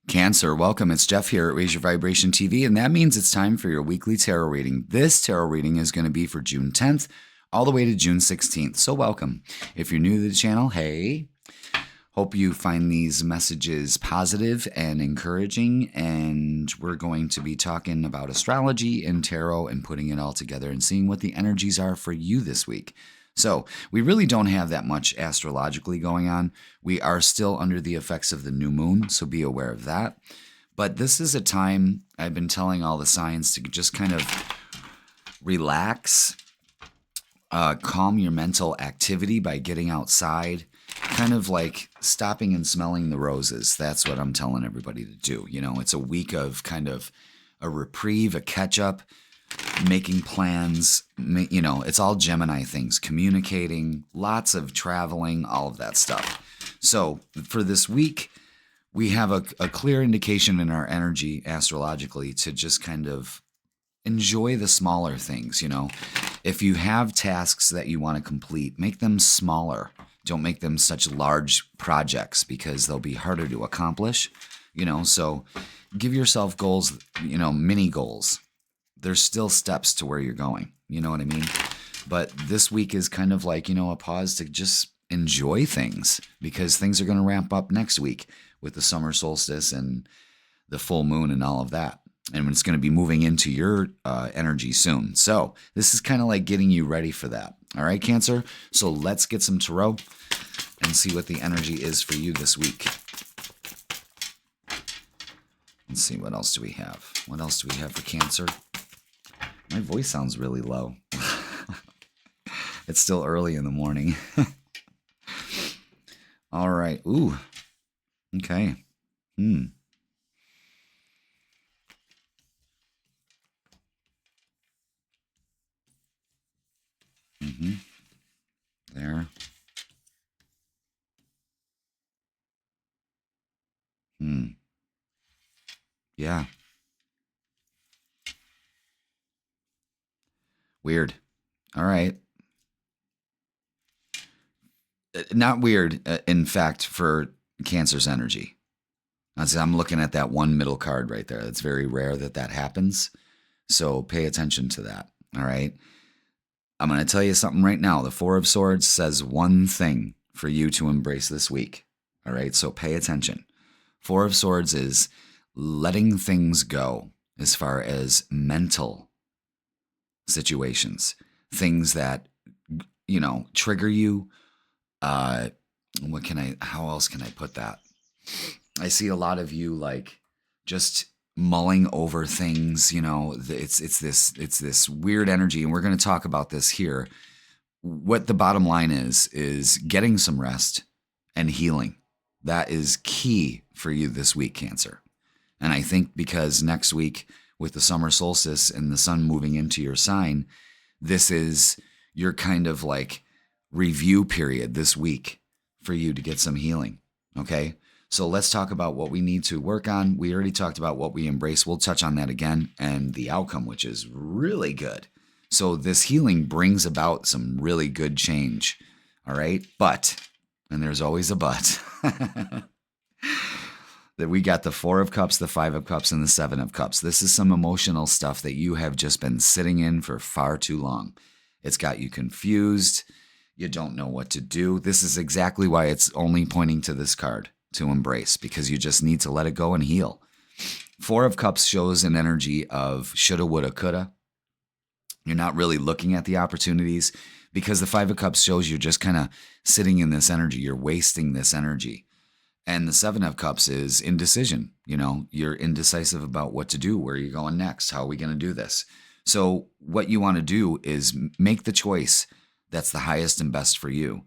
Cancer, welcome. It's Jeff here at Raise Your Vibration TV, and that means it's time for your weekly tarot reading. This tarot reading is going to be for June 10th all the way to June 16th. So welcome. If you're new to the channel, hey, hope you find these messages positive and encouraging, and we're going to be talking about astrology and tarot and putting it all together and seeing what the energies are for you this week. So we really don't have that much astrologically going on. We are still under the effects of the new moon, so be aware of that. But this is a time I've been telling all the signs to just kind of relax, calm your mental activity by getting outside, kind of like stopping and smelling the roses. That's what I'm telling everybody to do. You know, it's a week of kind of a reprieve, a catch up, making plans, you know, it's all Gemini things, communicating, lots of traveling, all of that stuff. So for this week, we have a clear indication in our energy astrologically to just kind of enjoy the smaller things, you know. If you have tasks that you want to complete, make them smaller. Don't make them such large projects because they'll be harder to accomplish, you know. So give yourself goals, you know, mini goals. There's still steps to where you're going. You know what I mean? But this week is kind of like, you know, a pause to just enjoy things because things are going to ramp up next week with the summer solstice and the full moon and all of that. And it's going to be moving into your energy soon. So this is kind of like getting you ready for that. All right, Cancer? So let's get some tarot and see what the energy is for you this week. Let's see, what else do we have? What else do we have for Cancer? My voice sounds really low. It's still early in the morning. All right. Ooh. Okay. Mm-hmm. There. Yeah. Weird. All right. Not weird, in fact, for Cancer's energy. I'm looking at that one middle card right there. It's very rare that that happens. So pay attention to that. All right. I'm going to tell you something right now. The Four of Swords says one thing for you to embrace this week. All right. So pay attention. Four of Swords is letting things go as far as mental situations, things that, you know, trigger you. How else can I put that? I see a lot of you like just mulling over things, you know, it's this weird energy. And we're going to talk about this here. What the bottom line is getting some rest and healing. That is key for you this week, Cancer. And I think because next week with the summer solstice and the sun moving into your sign, this is your kind of like review period this week for you to get some healing. Okay. So let's talk about what we need to work on. We already talked about what we embrace. We'll touch on that again and the outcome, which is really good. So this healing brings about some really good change. All right. But, and there's always a but, that we got the Four of Cups, the Five of Cups, and the Seven of Cups. This is some emotional stuff that you have just been sitting in for far too long. It's got you confused. You don't know what to do. This is exactly why it's only pointing to this card to embrace, because you just need to let it go and heal. Four of Cups shows an energy of shoulda, woulda, coulda. You're not really looking at the opportunities, because the Five of Cups shows you're just kind of sitting in this energy. You're wasting this energy. And the Seven of Cups is indecision. You know, you're indecisive about what to do. Where are you going next? How are we going to do this? So what you want to do is make the choice that's the highest and best for you.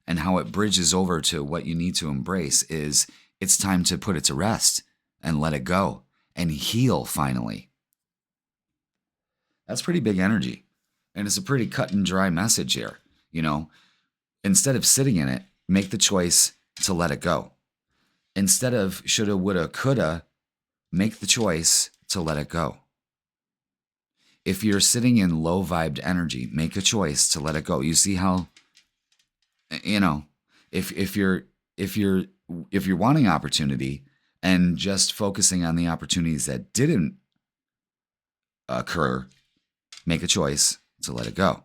And how it bridges over to what you need to embrace is it's time to put it to rest and let it go and heal finally. That's pretty big energy. And it's a pretty cut and dry message here. You know, instead of sitting in it, make the choice to let it go. Instead of shoulda, woulda, coulda, make the choice to let it go. If you're sitting in low vibed energy, make a choice to let it go. You see how, you know, if you're wanting opportunity And just focusing on the opportunities that didn't occur, make a choice to let it go.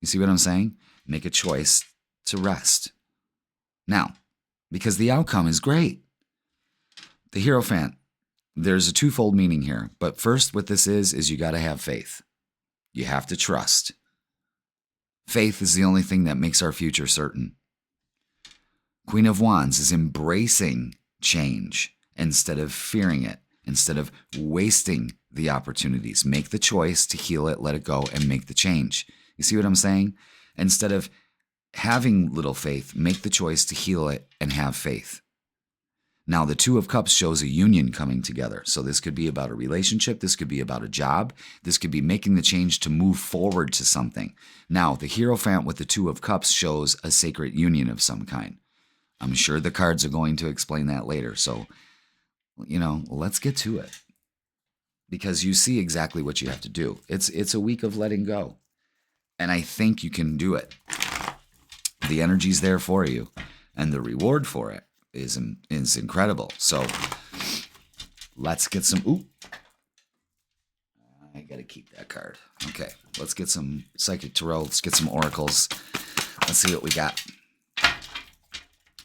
You see what I'm saying? Make a choice to rest. Now, because the outcome is great. The Hierophant, there's a twofold meaning here. But first, what this is you got to have faith. You have to trust. Faith is the only thing that makes our future certain. Queen of Wands is embracing change instead of fearing it, instead of wasting the opportunities. Make the choice to heal it, let it go, and make the change. You see what I'm saying? Instead of having little faith, make the choice to heal it and have faith. Now, the Two of Cups shows a union coming together. So this could be about a relationship. This could be about a job. This could be making the change to move forward to something. Now, the Hierophant with the Two of Cups shows a sacred union of some kind. I'm sure the cards are going to explain that later. So, let's get to it. Because you see exactly what you have to do. It's a week of letting go. And I think you can do it. The energy's there for you. And the reward for it is incredible. So let's get some... Ooh. I got to keep that card. Okay. Let's get some Psychic Tarot. Let's get some oracles. Let's see what we got.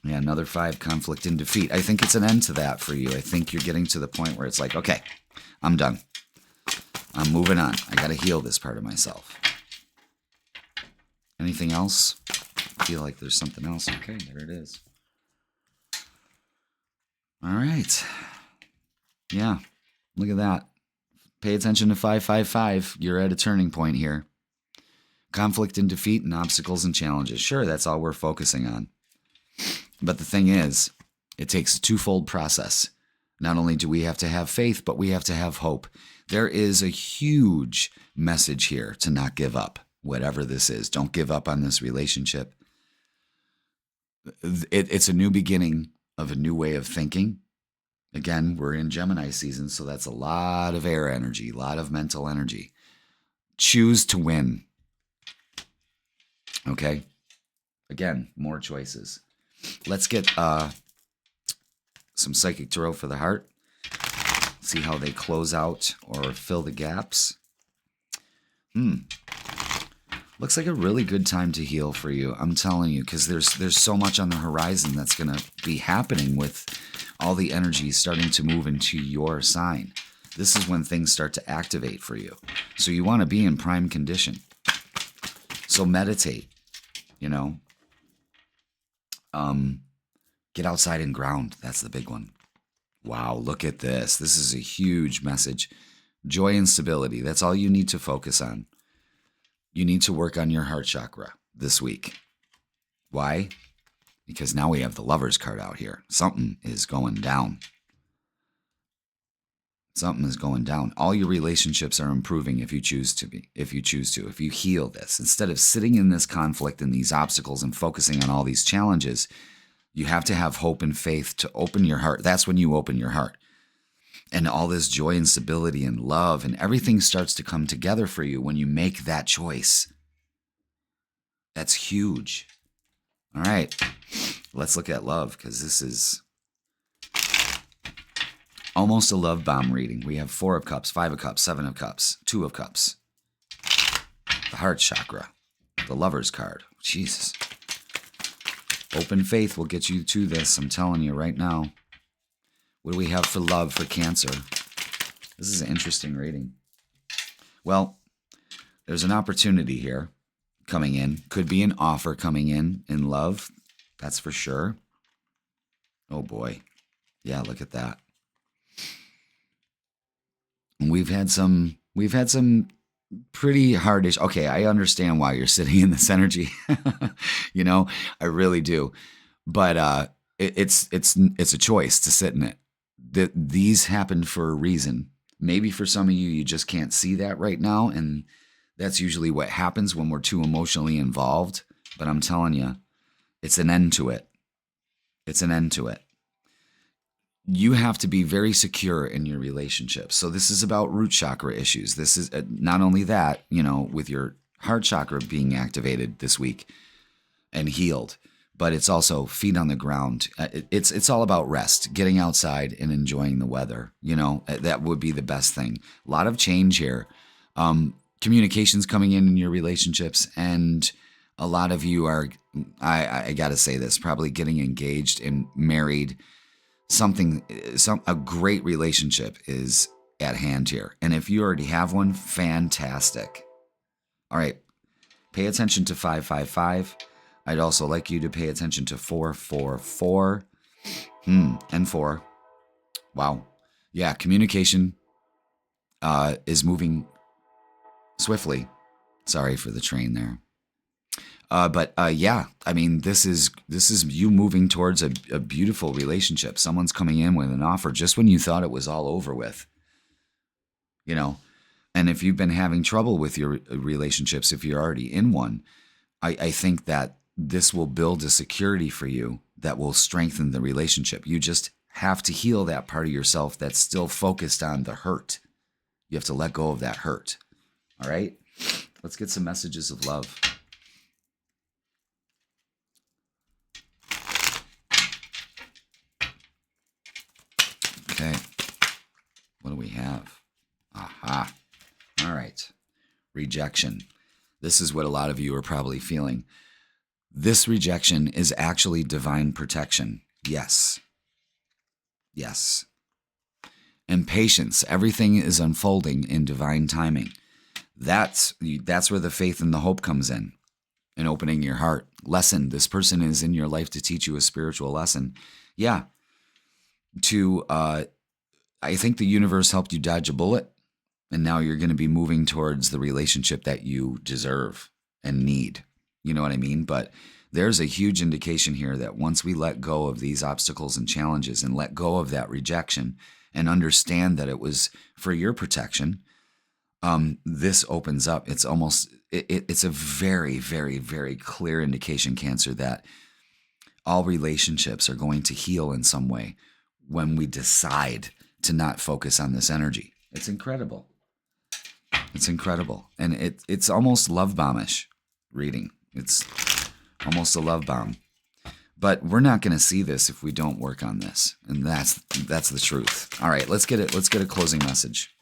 Yeah, another 5, conflict and defeat. I think it's an end to that for you. I think you're getting to the point where it's like, okay, I'm done. I'm moving on. I got to heal this part of myself. Anything else? I feel like there's something else. Okay, there it is. All right. Yeah, look at that. Pay attention to 555. You're at a turning point here. Conflict and defeat and obstacles and challenges. Sure, that's all we're focusing on. But the thing is, it takes a twofold process. Not only do we have to have faith, but we have to have hope. There is a huge message here to not give up, whatever this is. Don't give up on this relationship. It's a new beginning of a new way of thinking. Again, we're in Gemini season, so that's a lot of air energy, a lot of mental energy. Choose to win. Okay? Again, more choices. Let's get some Psychic Tarot for the heart. See how they close out or fill the gaps. Looks like a really good time to heal for you. I'm telling you, because there's so much on the horizon that's going to be happening with all the energy starting to move into your sign. This is when things start to activate for you. So you want to be in prime condition. So meditate, Get outside and ground. That's the big one. Wow, look at this. This is a huge message. Joy and stability. That's all you need to focus on. You need to work on your heart chakra this week. Why? Because now we have the Lover's card out here. Something is going down. Something is going down. All your relationships are improving if you choose to. If you heal this. Instead of sitting in this conflict and these obstacles and focusing on all these challenges, you have to have hope and faith to open your heart. That's when you open your heart. And all this joy and stability and love and everything starts to come together for you when you make that choice. That's huge. All right, let's look at love, because this is almost a love bomb reading. We have 4 of Cups, 5 of Cups, 7 of Cups, 2 of Cups. The heart chakra, the Lover's card. Jesus. Open faith will get you to this, I'm telling you right now. What do we have for love for Cancer? This is an interesting reading. Well, there's an opportunity here coming in. Could be an offer coming in love. That's for sure. Oh boy. Yeah, look at that. And we've had some pretty hard issues. Okay, I understand why you're sitting in this energy. I really do. But it's a choice to sit in it. These happened for a reason. Maybe for some of you, you just can't see that right now, and that's usually what happens when we're too emotionally involved. But I'm telling you, it's an end to it. It's an end to it. You have to be very secure in your relationship. So this is about root chakra issues. This is not only that, with your heart chakra being activated this week and healed, but it's also feet on the ground. It's all about rest, getting outside and enjoying the weather. That would be the best thing. A lot of change here. Communications coming in your relationships, and a lot of you are, I got to say this, probably getting engaged and married. A great relationship is at hand here. And if you already have one, fantastic. All right, pay attention to 555. I'd also like you to pay attention to 444 and 4. Wow. Yeah, communication is moving swiftly. Sorry for the train there. But yeah, I mean, this is you moving towards a beautiful relationship. Someone's coming in with an offer just when you thought it was all over with. And if you've been having trouble with your relationships, if you're already in one, I think that this will build a security for you that will strengthen the relationship. You just have to heal that part of yourself that's still focused on the hurt. You have to let go of that hurt. All right? Let's get some messages of love. Okay. What do we have? Aha. All right. Rejection. This is what a lot of you are probably feeling. This rejection is actually divine protection. Yes. Yes. And patience. Everything is unfolding in divine timing. That's where the faith and the hope comes in opening your heart. Lesson. This person is in your life to teach you a spiritual lesson. Yeah. I think the universe helped you dodge a bullet, and now you're going to be moving towards the relationship that you deserve and need. You know what I mean? But there's a huge indication here that once we let go of these obstacles and challenges and let go of that rejection and understand that it was for your protection, this opens up. It's a very, very, very clear indication, Cancer, that all relationships are going to heal in some way when we decide to not focus on this energy. It's incredible. It's incredible. And it's almost love bombish reading. It's almost a love bomb. But we're not going to see this if we don't work on this. And that's the truth. All right, let's get it. Let's get a closing message.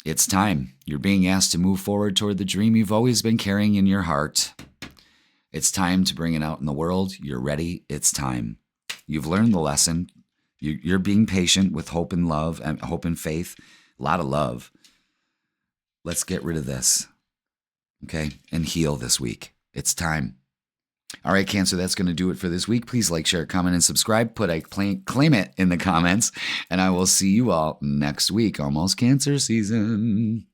It's time. You're being asked to move forward toward the dream you've always been carrying in your heart. It's time to bring it out in the world. You're ready. It's time. You've learned the lesson. You're being patient with hope and love and hope and faith. A lot of love. Let's get rid of this. Okay? And heal this week. It's time. All right, Cancer, that's going to do it for this week. Please like, share, comment, and subscribe. Put I claim it in the comments. And I will see you all next week. Almost Cancer season.